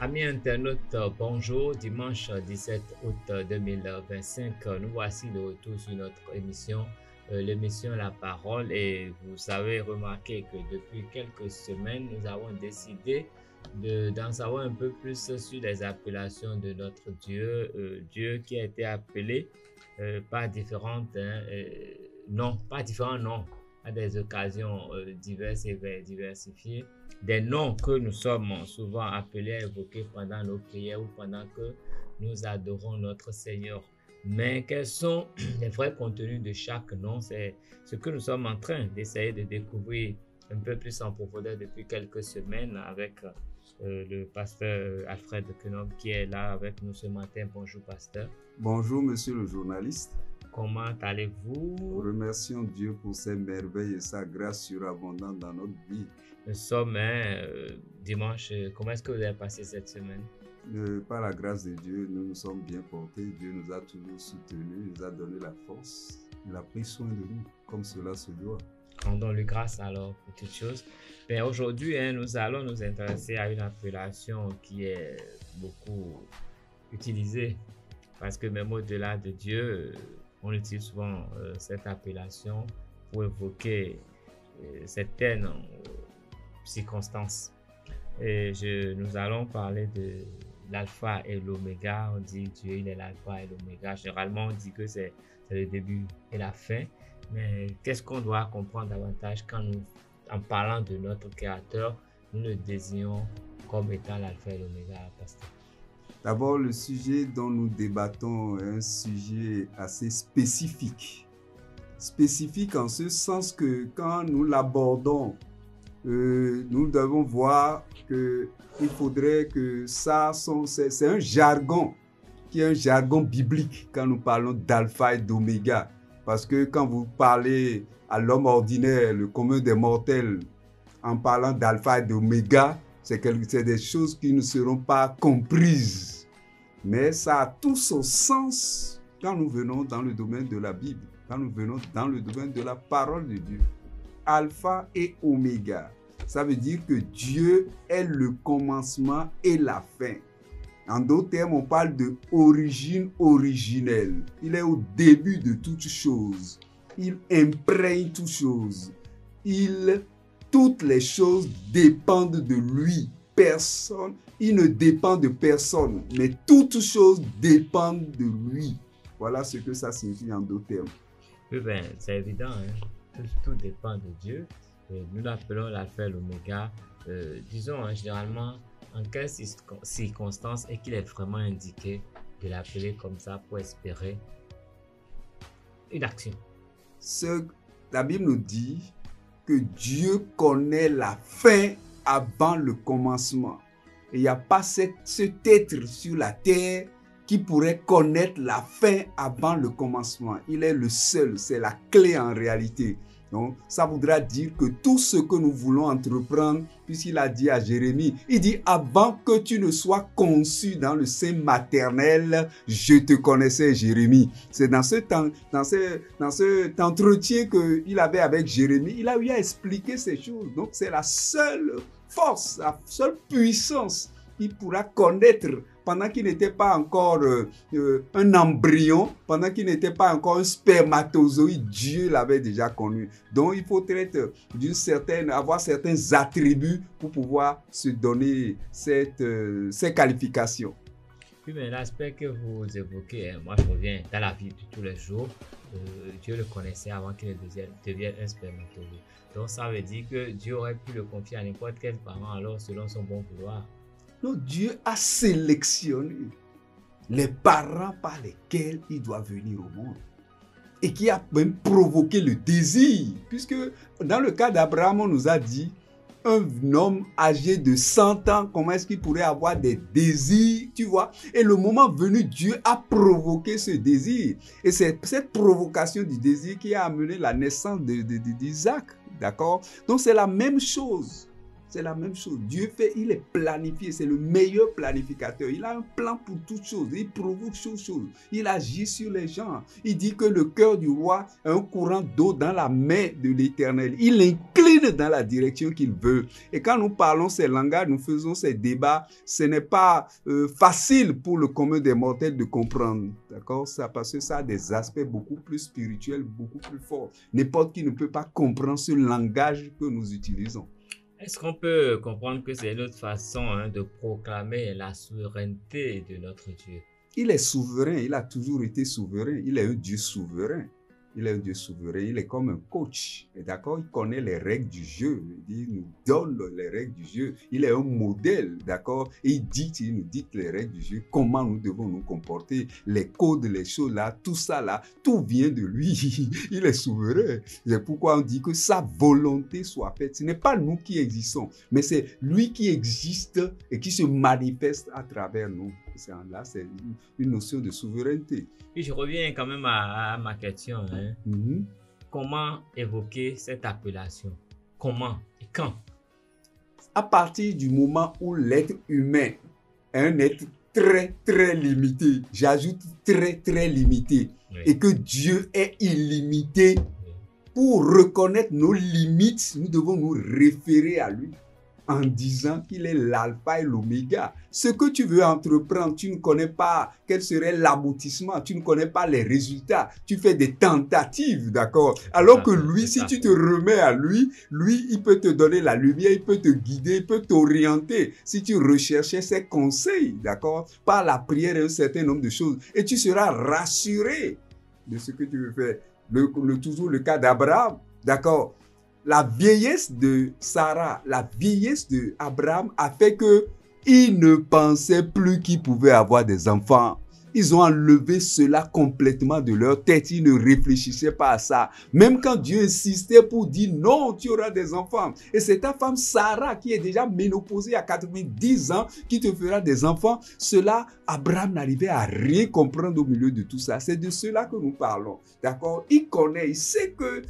Amis internautes, bonjour. Dimanche 17 août 2025, nous voici de retour sur notre émission, l'émission La Parole. Et vous avez remarqué que depuis quelques semaines, nous avons décidé d'en savoir un peu plus sur les appellations de notre Dieu, Dieu qui a été appelé par différentes noms, pas différents noms, à des occasions diverses et diversifiées. Des noms que nous sommes souvent appelés à évoquer pendant nos prières ou pendant que nous adorons notre Seigneur. Mais quels sont les vrais contenus de chaque nom? C'est ce que nous sommes en train d'essayer de découvrir un peu plus en profondeur depuis quelques semaines avec le pasteur Alfred Kenob qui est là avec nous ce matin. Bonjour pasteur. Bonjour monsieur le journaliste. Comment allez-vous? Remercions Dieu pour ses merveilles et sa grâce surabondante dans notre vie. Nous sommes dimanche. Comment est-ce que vous avez passé cette semaine? Par la grâce de Dieu, nous nous sommes bien portés. Dieu nous a toujours soutenus, nous a donné la force. Il a pris soin de nous, comme cela se doit. Rendons-lui grâce alors pour toutes choses. Ben, aujourd'hui, nous allons nous intéresser à une appellation qui est beaucoup utilisée. Parce que même au-delà de Dieu, on utilise souvent cette appellation pour évoquer certaines circonstances. Et nous allons parler de l'alpha et l'oméga. On dit Dieu, il est l'alpha et l'oméga. Généralement, on dit que c'est le début et la fin. Mais qu'est-ce qu'on doit comprendre davantage quand nous, en parlant de notre Créateur, nous le désignons comme étant l'alpha et l'oméga, pasteur? D'abord, le sujet dont nous débattons est un sujet assez spécifique. Spécifique en ce sens que quand nous l'abordons, nous devons voir qu'il faudrait que c'est un jargon qui est un jargon biblique quand nous parlons d'alpha et d'oméga. Parce que quand vous parlez à l'homme ordinaire, le commun des mortels, en parlant d'alpha et d'oméga, c'est des choses qui ne seront pas comprises. Mais ça a tout son sens quand nous venons dans le domaine de la Bible, quand nous venons dans le domaine de la parole de Dieu. Alpha et oméga, ça veut dire que Dieu est le commencement et la fin. En d'autres termes, on parle de origine originelle. Il est au début de toutes choses. Il imprègne toutes choses. Toutes les choses dépendent de lui. Il ne dépend de personne, mais toutes choses dépendent de lui. Voilà ce que ça signifie en d'autres termes. Oui, ben, c'est évident, hein? Tout dépend de Dieu. Nous l'appelons l'alpha et l'oméga. Disons, généralement, en quelles circonstances est qu'il est vraiment indiqué de l'appeler comme ça pour espérer une action? La Bible nous dit que Dieu connaît la fin avant le commencement. Et il n'y a pas cet être sur la terre qui pourrait connaître la fin avant le commencement. Il est le seul, c'est la clé en réalité. Donc, ça voudra dire que tout ce que nous voulons entreprendre, puisqu'il a dit à Jérémie, il dit « Avant que tu ne sois conçu dans le sein maternel, je te connaissais, Jérémie. » C'est dans cet entretien qu'il avait avec Jérémie, il a eu à expliquer ces choses. Donc, c'est la seule force, la seule puissance qu'il pourra connaître pendant qu'il n'était pas encore un embryon, pendant qu'il n'était pas encore un spermatozoïde, Dieu l'avait déjà connu. Donc, il faut avoir certains attributs pour pouvoir se donner ces qualifications. Oui, mais l'aspect que vous évoquez, moi je reviens dans la vie de tous les jours. Dieu le connaissait avant qu'il devienne un spermatozoïde. Donc, ça veut dire que Dieu aurait pu le confier à n'importe quel parent alors selon son bon vouloir. Non, Dieu a sélectionné les parents par lesquels il doit venir au monde. Et qui a même provoqué le désir. Puisque dans le cas d'Abraham, on nous a dit, un homme âgé de 100 ans, comment est-ce qu'il pourrait avoir des désirs, tu vois? Et le moment venu, Dieu a provoqué ce désir. Et c'est cette provocation du désir qui a amené la naissance d'Isaac. D'accord? Donc c'est la même chose. C'est la même chose. Dieu fait, il est planifié, c'est le meilleur planificateur. Il a un plan pour toutes choses. Il provoque toutes choses. Il agit sur les gens. Il dit que le cœur du roi est un courant d'eau dans la main de l'Éternel. Il incline dans la direction qu'il veut. Et quand nous parlons ces langages, nous faisons ces débats, ce n'est pas facile pour le commun des mortels de comprendre. D'accord? Ça, parce que ça a des aspects beaucoup plus spirituels, beaucoup plus forts. N'importe qui ne peut pas comprendre ce langage que nous utilisons. Est-ce qu'on peut comprendre que c'est l'autre façon de proclamer la souveraineté de notre Dieu? Il est souverain, il a toujours été souverain, il est un Dieu souverain. Il est un Dieu souverain, il est comme un coach, d'accord? Il connaît les règles du jeu, il nous donne les règles du jeu. Il est un modèle, d'accord? Et il nous dit les règles du jeu, comment nous devons nous comporter, les codes, les choses là, tout ça là, tout vient de lui. Il est souverain. C'est pourquoi on dit que sa volonté soit faite. Ce n'est pas nous qui existons, mais c'est lui qui existe et qui se manifeste à travers nous. Là, c'est une notion de souveraineté. Puis je reviens quand même à ma question. Comment évoquer cette appellation? Comment et quand? À partir du moment où l'être humain est un être très, très limité, j'ajoute très, très limité, et que Dieu est illimité, pour reconnaître nos limites, nous devons nous référer à lui en disant qu'il est l'alpha et l'oméga. Ce que tu veux entreprendre, tu ne connais pas quel serait l'aboutissement, tu ne connais pas les résultats, tu fais des tentatives, d'accord? Alors que lui, si tu te remets à lui, il peut te donner la lumière, il peut te guider, il peut t'orienter. Si tu recherchais ses conseils, d'accord? Par la prière et un certain nombre de choses, et tu seras rassuré de ce que tu veux faire. Toujours le cas d'Abraham, d'accord? La vieillesse de Sarah, la vieillesse d'Abraham a fait qu'ils ne pensaient plus qu'ils pouvaient avoir des enfants. Ils ont enlevé cela complètement de leur tête. Ils ne réfléchissaient pas à ça. Même quand Dieu insistait pour dire non, tu auras des enfants. Et c'est ta femme Sarah qui est déjà ménopausée à 90 ans qui te fera des enfants. Cela, Abraham n'arrivait à rien comprendre au milieu de tout ça. C'est de cela que nous parlons. D'accord? Il connaît, il sait que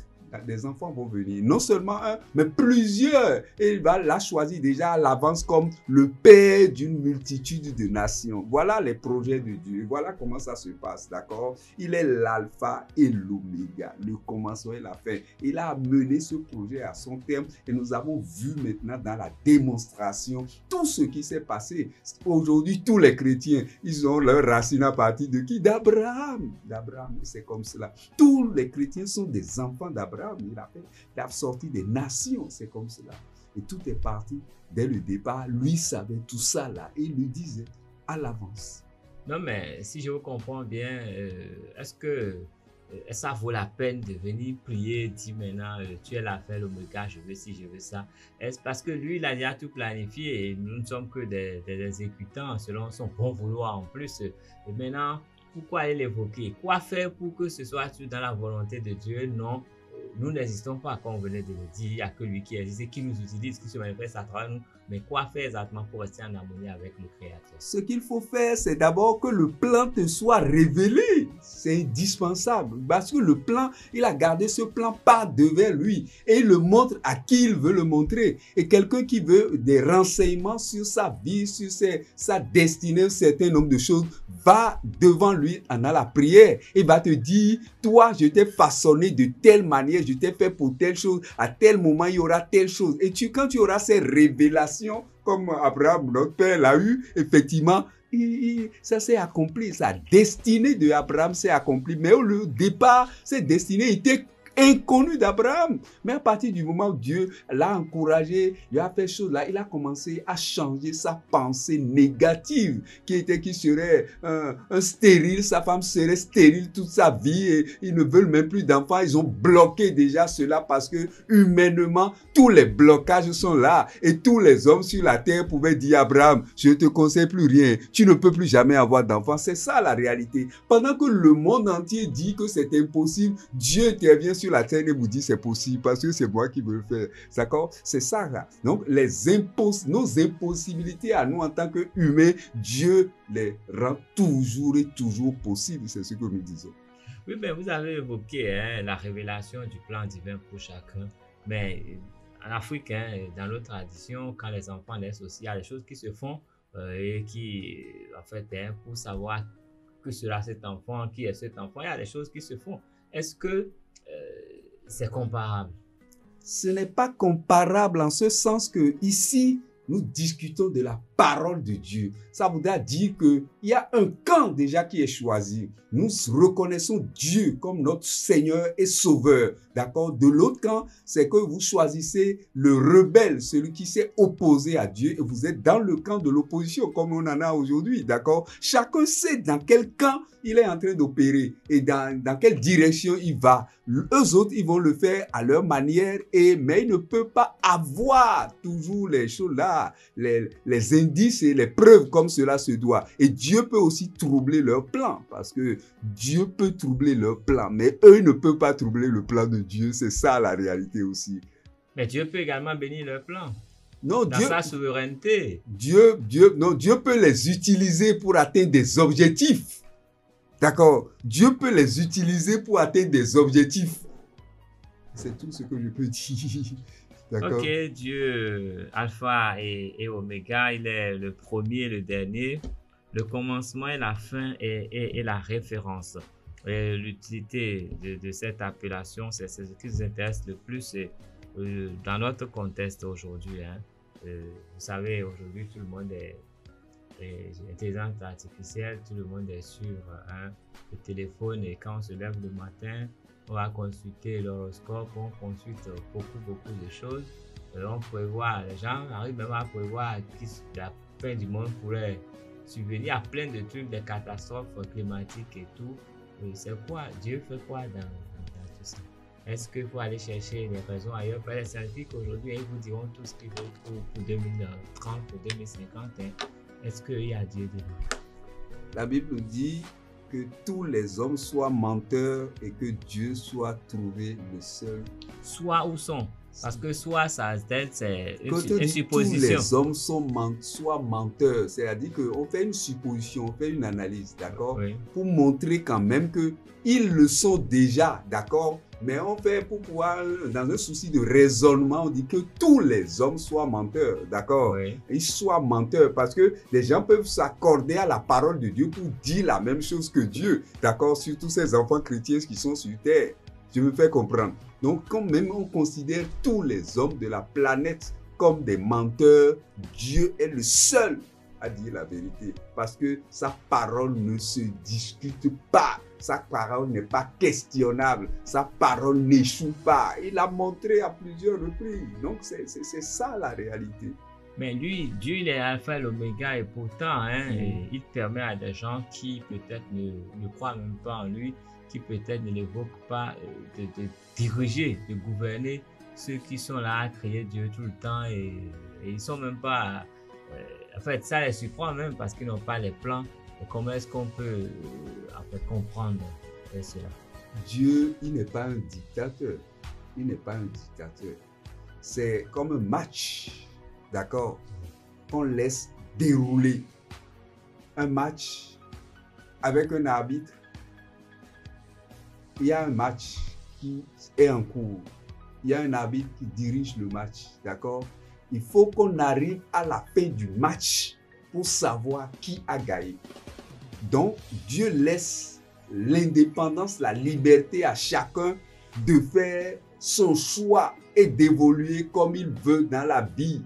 des enfants vont venir, non seulement un, mais plusieurs. Et il va la choisir déjà à l'avance comme le père d'une multitude de nations. Voilà les projets de Dieu. Voilà comment ça se passe, d'accord? Il est l'alpha et l'oméga, le commencement et la fin. Il a mené ce projet à son terme et nous avons vu maintenant dans la démonstration tout ce qui s'est passé. Aujourd'hui, tous les chrétiens, ils ont leur racine à partir de qui? D'Abraham. D'Abraham, c'est comme cela. Tous les chrétiens sont des enfants d'Abraham. Il a sorti des nations, c'est comme cela. Et tout est parti dès le départ. Lui savait tout ça là et il le disait à l'avance. Non, mais si je vous comprends bien, est-ce que ça vaut la peine de venir prier, dire maintenant, tu es l'alpha et l'oméga, je veux ci, je veux ça? Est-ce parce que lui, il a déjà tout planifié et nous ne sommes que des exécutants selon son bon vouloir en plus. Et maintenant, pourquoi aller l'évoquer? Quoi faire pour que ce soit dans la volonté de Dieu? Non. Nous n'existons pas, comme on venait de le dire, il n'y a que lui qui existe et qui nous utilise, qui se manifeste à travers nous. Mais quoi faire exactement pour rester en harmonie avec le Créateur? Ce qu'il faut faire, c'est d'abord que le plan te soit révélé. C'est indispensable. Parce que le plan, il a gardé ce plan par devers lui. Et il le montre à qui il veut le montrer. Et quelqu'un qui veut des renseignements sur sa vie, sur sa destinée, un certain nombre de choses, va devant lui en allant la prière. Il va te dire, toi, je t'ai façonné de telle manière, je t'ai fait pour telle chose. À tel moment, il y aura telle chose. Et quand tu auras ces révélations, comme Abraham, notre père, l'a eu, effectivement, ça s'est accompli. Sa destinée de Abraham s'est accomplie. Mais au départ, cette destinée était inconnue d'Abraham. Mais à partir du moment où Dieu l'a encouragé, il a fait chose là, il a commencé à changer sa pensée négative qui serait un stérile, sa femme serait stérile toute sa vie et ils ne veulent même plus d'enfants. Ils ont bloqué déjà cela parce que humainement, tous les blocages sont là et tous les hommes sur la terre pouvaient dire à Abraham, je ne te conseille plus rien, tu ne peux plus jamais avoir d'enfants. C'est ça la réalité. Pendant que le monde entier dit que c'est impossible, Dieu intervient sur la terre et vous dit c'est possible parce que c'est moi qui veux le faire. D'accord? C'est ça là. Donc nos impossibilités à nous en tant qu'humains, Dieu les rend toujours et toujours possibles. C'est ce que nous disons. Oui, mais vous avez évoqué la révélation du plan divin pour chacun. Mais en Afrique, hein, dans notre tradition, quand les enfants naissent aussi, il y a des choses qui se font et qui, en fait, hein, pour savoir que sera cet enfant, qui est cet enfant, il y a des choses qui se font. Est-ce que c'est comparable? Ce n'est pas comparable en ce sens que ici, nous discutons de la parole de Dieu. Ça voudrait dire qu'il y a un camp déjà qui est choisi. Nous reconnaissons Dieu comme notre Seigneur et Sauveur. D'accord? De l'autre camp, c'est que vous choisissez le rebelle, celui qui s'est opposé à Dieu, et vous êtes dans le camp de l'opposition, comme on en a aujourd'hui. D'accord? Chacun sait dans quel camp il est en train d'opérer et dans quelle direction il va. Eux autres, ils vont le faire à leur manière, mais ils ne peuvent pas avoir toujours les choses là, les indices et les preuves comme cela se doit. Et Dieu peut aussi troubler leur plan, parce que Dieu peut troubler leur plan, mais eux ne peuvent pas troubler le plan de Dieu. C'est ça la réalité aussi. Mais Dieu peut également bénir leur plan. Non, Dans sa souveraineté. Dieu peut les utiliser pour atteindre des objectifs. D'accord? Dieu peut les utiliser pour atteindre des objectifs. C'est tout ce que je peux dire. D'accord? Ok, Dieu, Alpha et Oméga, il est le premier, le dernier, le commencement et la fin et la référence. L'utilité de cette appellation, c'est ce qui nous intéresse le plus dans notre contexte aujourd'hui. Hein. Vous savez, aujourd'hui, tout le monde est intelligence artificielle, tout le monde est sur le téléphone, et quand on se lève le matin, on va consulter l'horoscope, on consulte beaucoup de choses. On prévoit, les gens arrivent même à prévoir la fin du monde pourrait survenir. Il y a plein de trucs, des catastrophes climatiques et tout. C'est quoi? Dieu fait quoi dans tout ça? Est-ce qu'il faut aller chercher les raisons ailleurs? Les scientifiques aujourd'hui, ils vous diront tout ce qu'ils veulent pour 2030, pour 2050. Hein. Est-ce qu'il y a Dieu dedans? La Bible dit que tous les hommes soient menteurs et que Dieu soit trouvé le seul. Soit ou sont. Parce que soit ça c'est une supposition. Tous les hommes soient menteurs. C'est-à-dire qu'on fait une supposition, on fait une analyse, d'accord? Oui. Pour montrer quand même qu'ils le sont déjà, d'accord? Mais on fait pour pouvoir, dans un souci de raisonnement, on dit que tous les hommes soient menteurs, d'accord? Oui. Ils soient menteurs parce que les gens peuvent s'accorder à la parole de Dieu pour dire la même chose que Dieu, d'accord? Surtout ces enfants chrétiens qui sont sur terre. Je me fais comprendre. Donc, quand même on considère tous les hommes de la planète comme des menteurs, Dieu est le seul à dire la vérité. Parce que sa parole ne se discute pas. Sa parole n'est pas questionnable. Sa parole n'échoue pas. Il l'a montré à plusieurs reprises. Donc, c'est ça la réalité. Mais lui, Dieu, il est alpha et l'oméga, et pourtant, il permet à des gens qui peut-être ne croient même pas en lui, qui peut-être ne l'évoquent pas, de diriger, de gouverner ceux qui sont là à créer Dieu tout le temps, et ils sont même pas... en fait, ça les surprend même parce qu'ils n'ont pas les plans. Et comment est-ce qu'on peut en fait, comprendre cela? Dieu, il n'est pas un dictateur. Il n'est pas un dictateur. C'est comme un match, d'accord, qu'on laisse dérouler. Un match avec un arbitre. Il y a un match qui est en cours. Il y a un arbitre qui dirige le match, d'accord? Il faut qu'on arrive à la fin du match pour savoir qui a gagné. Donc, Dieu laisse l'indépendance, la liberté à chacun de faire son choix et d'évoluer comme il veut dans la vie.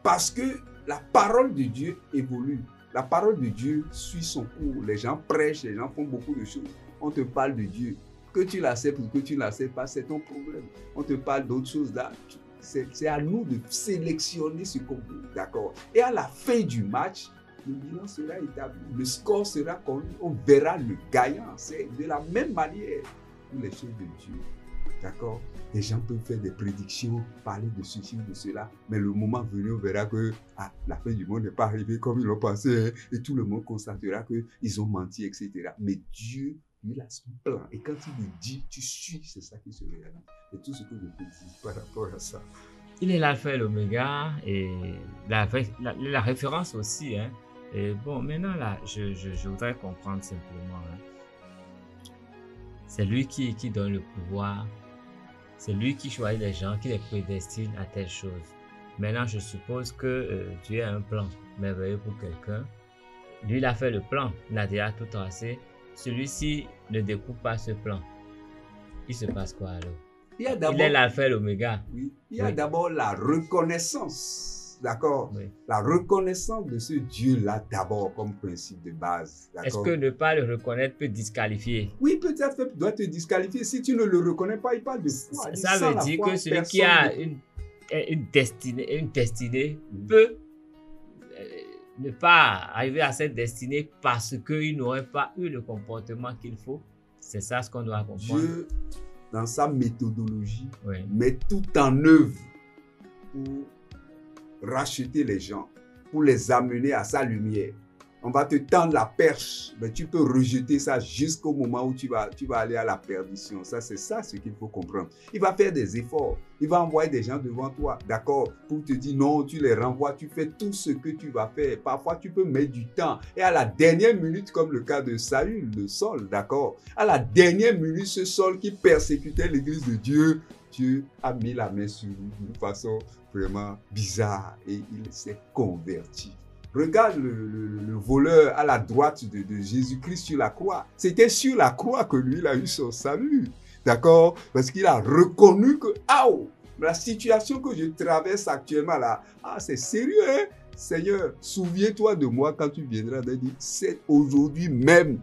Parce que la parole de Dieu évolue. La parole de Dieu suit son cours. Les gens prêchent, les gens font beaucoup de choses. On te parle de Dieu. Que tu l'acceptes ou que tu ne l'acceptes pas, c'est ton problème. On te parle d'autres choses là. C'est à nous de sélectionner ce qu'on veut, d'accord? Et à la fin du match, le bilan sera établi, le score sera connu, on verra le gagnant. C'est de la même manière pour les choses de Dieu, d'accord? Les gens peuvent faire des prédictions, parler de ceci ou de cela, mais le moment venu, on verra que la fin du monde n'est pas arrivée comme ils l'ont pensé, hein, et tout le monde constatera qu'ils ont menti, etc. Mais Dieu, il a son plan. Et quand il le dit, tu suis, c'est ça qui se réalise. Et tout ce que je peux dire par rapport à ça. Il est l'alpha et l'oméga, et la référence aussi. Hein. Et bon, maintenant, là, je voudrais comprendre simplement. Hein. C'est lui qui donne le pouvoir. C'est lui qui choisit les gens, qui les prédestine à telle chose. Maintenant, je suppose que Dieu a un plan merveilleux pour quelqu'un. Lui, il a fait le plan, il a déjà tout tracé. Celui-ci ne découvre pas ce plan. Il se passe quoi alors? Il est l'alpha et l'oméga. Oui. Il y a d'abord la reconnaissance, d'accord? Oui. La reconnaissance de ce Dieu-là d'abord comme principe de base. Est-ce que ne pas le reconnaître peut disqualifier? Oui, peut-être doit te disqualifier. Si tu ne le reconnais pas, il parle de foi. Ça veut dire que celui qui a une destinée peut ne pas arriver à cette destinée parce qu'il n'aurait pas eu le comportement qu'il faut. C'est ça ce qu'on doit comprendre. Dieu, dans sa méthodologie, met tout en œuvre pour racheter les gens, pour les amener à sa lumière. On va te tendre la perche, mais tu peux rejeter ça jusqu'au moment où tu vas aller à la perdition. Ça, c'est ça ce qu'il faut comprendre. Il va faire des efforts. Il va envoyer des gens devant toi, d'accord, pour te dire non, tu les renvoies, tu fais tout ce que tu vas faire. Parfois, tu peux mettre du temps. Et à la dernière minute, comme le cas de Saül, le Saul, d'accord, à la dernière minute, ce Saul qui persécutait l'église de Dieu, Dieu a mis la main sur lui d'une façon vraiment bizarre et il s'est converti. Regarde le voleur à la droite de Jésus-Christ sur la croix. C'était sur la croix que lui, il a eu son salut. D'accord? Parce qu'il a reconnu que, la situation que je traverse actuellement là, c'est sérieux, hein? Seigneur, souviens-toi de moi quand tu viendras de dire, c'est aujourd'hui même.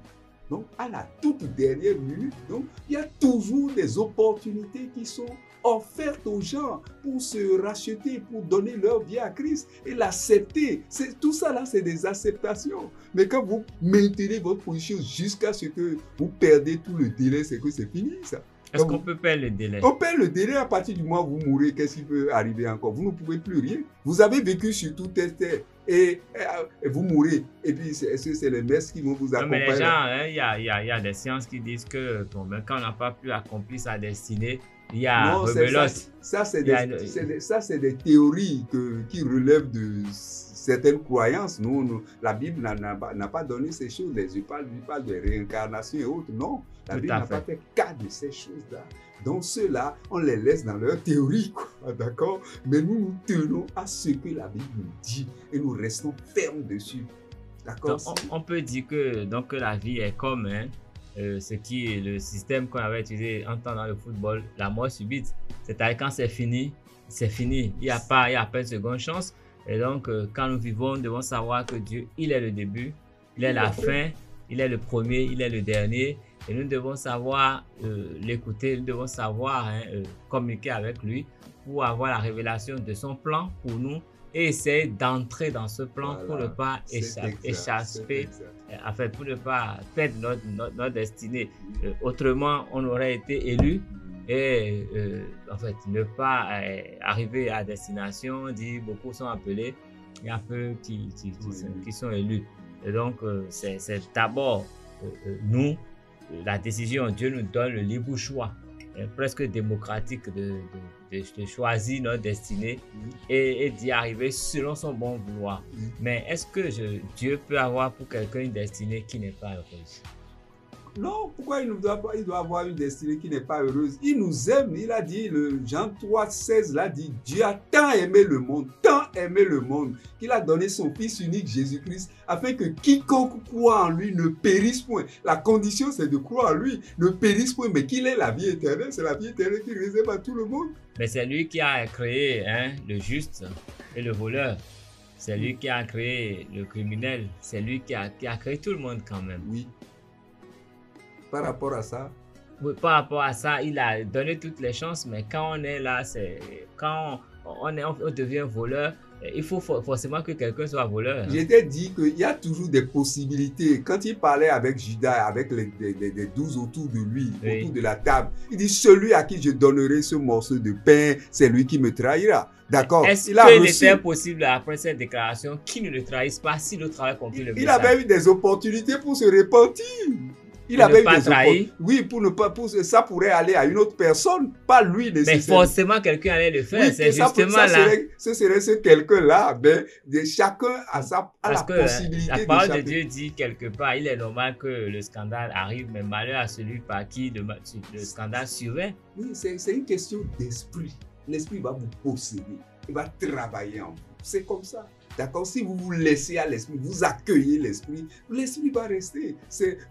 Donc, à la toute dernière minute, donc, il y a toujours des opportunités qui sont offertes aux gens pour se racheter, pour donner leur vie à Christ et l'accepter. Tout ça là, c'est des acceptations. Mais quand vous maintenez votre position jusqu'à ce que vous perdez tout le délai, c'est que c'est fini ça. Est-ce qu'on peut perdre le délai? On perd le délai à partir du moment où vous mourrez. Qu'est-ce qui peut arriver encore? Vous ne pouvez plus rien. Vous avez vécu sur toute cette terre et vous mourrez. Et puis, est-ce que c'est les messes qui vont vous accompagner? Mais les gens, il y a des sciences qui disent que quand on n'a pas pu accomplir sa destinée, il y a rebelote. Ça, c'est des théories qui relèvent de certaines croyances. La Bible n'a pas donné ces choses. Je parle de réincarnation et autres. Non, la Bible n'a pas fait cas de ces choses-là. Donc ceux-là, on les laisse dans leur théorie, quoi, d'accord? Mais nous tenons à ce que la Bible nous dit et nous restons fermes dessus. D'accord? On peut dire que la vie est comme ce qui est le système qu'on avait utilisé en temps dans le football, la mort subite. C'est-à-dire quand c'est fini, c'est fini. Il n'y a pas de seconde chance. Et donc, quand nous vivons, nous devons savoir que Dieu, il est le début, il est la fin, il est le premier, il est le dernier. Et nous devons savoir l'écouter, nous devons savoir communiquer avec lui pour avoir la révélation de son plan pour nous et essayer d'entrer dans ce plan pour ne pas échapper, pour ne pas perdre notre destinée. Autrement, on aurait été élu et ne pas arriver à destination, dire beaucoup sont appelés, il y a peu qui sont élus. Et donc, c'est d'abord nous, la décision, Dieu nous donne le libre choix, presque démocratique de choisir notre destinée et d'y arriver selon son bon vouloir. Mais est-ce que Dieu peut avoir pour quelqu'un une destinée qui n'est pas heureuse? Non, pourquoi il doit avoir une destinée qui n'est pas heureuse? Il nous aime, il a dit, le Jean 3,16 l'a dit, Dieu a tant aimé le monde, qu'il a donné son Fils unique Jésus-Christ, afin que quiconque croit en lui ne périsse point. La condition, c'est de croire en lui, ne périsse point, mais qu'il ait la vie éternelle. C'est la vie éternelle qui réserve à tout le monde. Mais c'est lui qui a créé le juste et le voleur. C'est lui qui a créé le criminel. C'est lui qui a créé tout le monde quand même. Oui. Par rapport à ça? Oui, par rapport à ça, il a donné toutes les chances, mais quand on est là, quand on devient voleur, il faut forcément que quelqu'un soit voleur. Je t'ai dit qu'il y a toujours des possibilités. Quand il parlait avec Judas, avec les 12 autour de lui, autour de la table, il dit, celui à qui je donnerai ce morceau de pain, c'est lui qui me trahira. D'accord. Est-ce qu'il était possible, après cette déclaration, qu'il ne le trahisse pas si l'autre avait compris le message? Il avait eu des opportunités pour se repentir. Il avait eu pas des trahir. Oui, pour ne pas, ça pourrait aller à une autre personne, pas lui nécessairement. Mais forcément, quelqu'un allait le faire. Oui, c'est justement là. Ce serait ce quelqu'un-là. Mais chacun a la que possibilité la parole de d'échapper. Dieu dit quelque part, il est normal que le scandale arrive, mais malheur à celui par qui le scandale survient. Oui, c'est une question d'esprit. L'esprit va vous posséder. Il va travailler en vous. C'est comme ça. D'accord? Si vous vous laissez à l'esprit, vous accueillez l'esprit va rester.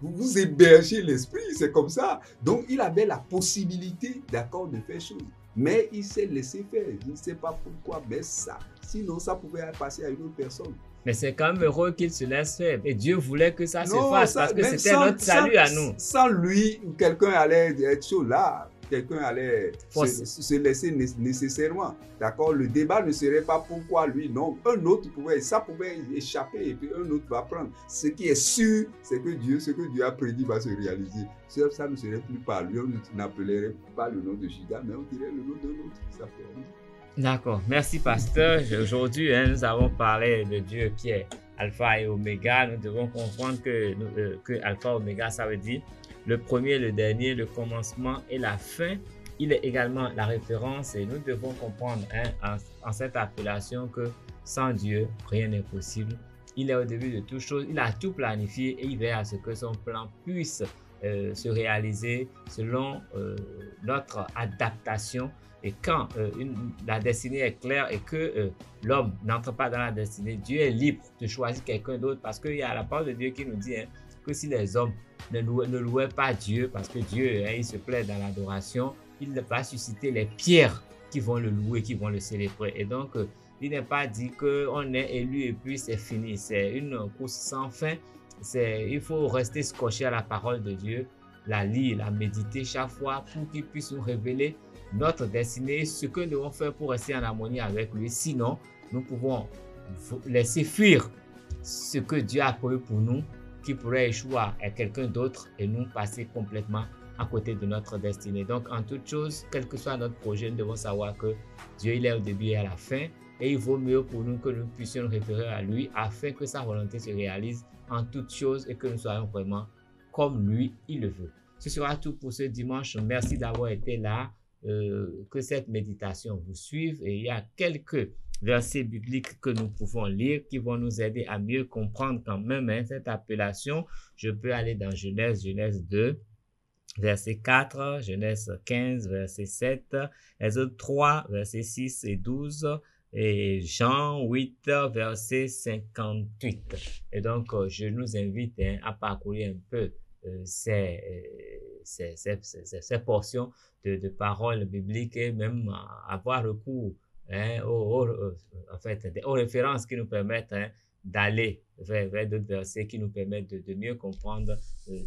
Vous hébergez l'esprit, c'est comme ça. Donc, il avait la possibilité, d'accord, de faire chose. Mais il s'est laissé faire. Je ne sais pas pourquoi, mais ça. Sinon, ça pouvait passer à une autre personne. Mais c'est quand même heureux qu'il se laisse faire. Et Dieu voulait que ça se fasse parce que c'était notre salut à nous. Sans lui, quelqu'un allait être chaud là. Quelqu'un allait se laisser nécessairement. D'accord? Le débat ne serait pas pourquoi lui, non. Ça pouvait échapper et puis un autre va prendre. Ce qui est sûr, c'est que ce que Dieu a prédit va se réaliser. Ça ne serait plus par lui. On n'appellerait pas le nom de Judas, mais on dirait le nom d'un autre. D'accord. Merci, pasteur. Aujourd'hui, nous avons parlé de Dieu qui est Alpha et Oméga. Nous devons comprendre que Alpha et Oméga, ça veut dire le premier, le dernier, le commencement et la fin. Il est également la référence et nous devons comprendre en cette appellation que sans Dieu, rien n'est possible. Il est au début de toute chose, il a tout planifié et il veut à ce que son plan puisse se réaliser selon notre adaptation. Et quand la destinée est claire et que l'homme n'entre pas dans la destinée, Dieu est libre de choisir quelqu'un d'autre parce qu'il y a la parole de Dieu qui nous dit que si les hommes ne louaient pas Dieu, parce que Dieu, il se plaît dans l'adoration, il va susciter les pierres qui vont le louer, qui vont le célébrer. Et donc, il n'est pas dit qu'on est élu et puis c'est fini. C'est une course sans fin. Il faut rester scotché à la parole de Dieu, la lire, la méditer chaque fois pour qu'il puisse nous révéler notre destinée, ce que nous devons faire pour rester en harmonie avec lui. Sinon, nous pouvons laisser fuir ce que Dieu a prévu pour nous, qui pourrait échouer à quelqu'un d'autre et nous passer complètement à côté de notre destinée. Donc, en toute chose, quel que soit notre projet, nous devons savoir que Dieu, il est au début et à la fin. Et il vaut mieux pour nous que nous puissions nous référer à lui afin que sa volonté se réalise en toutes choses et que nous soyons vraiment comme lui, il le veut. Ce sera tout pour ce dimanche. Merci d'avoir été là. Que cette méditation vous suive. Et il y a quelques versets bibliques que nous pouvons lire qui vont nous aider à mieux comprendre quand même cette appellation. Je peux aller dans Genèse 2. Verset 4, Genèse 15, verset 7, Exode 3, verset 6 et 12, et Jean 8, verset 58. Et donc, je nous invite à parcourir un peu ces portions de paroles bibliques et même avoir recours aux références qui nous permettent d'aller vers d'autres versets qui nous permettent de mieux comprendre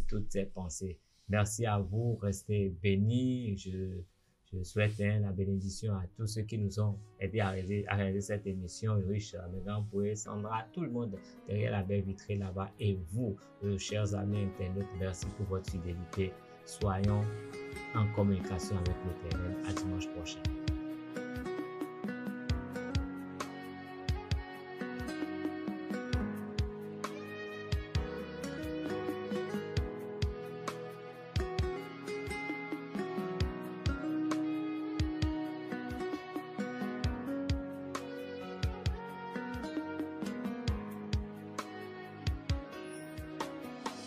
toutes ces pensées. Merci à vous, restez bénis. Je souhaite la bénédiction à tous ceux qui nous ont aidés à réaliser cette émission riche. Maintenant, vous pouvez Sandra, tout le monde derrière la belle vitrine là-bas. Et vous, chers amis internautes, merci pour votre fidélité. Soyons en communication avec l'Éternel. À dimanche prochain.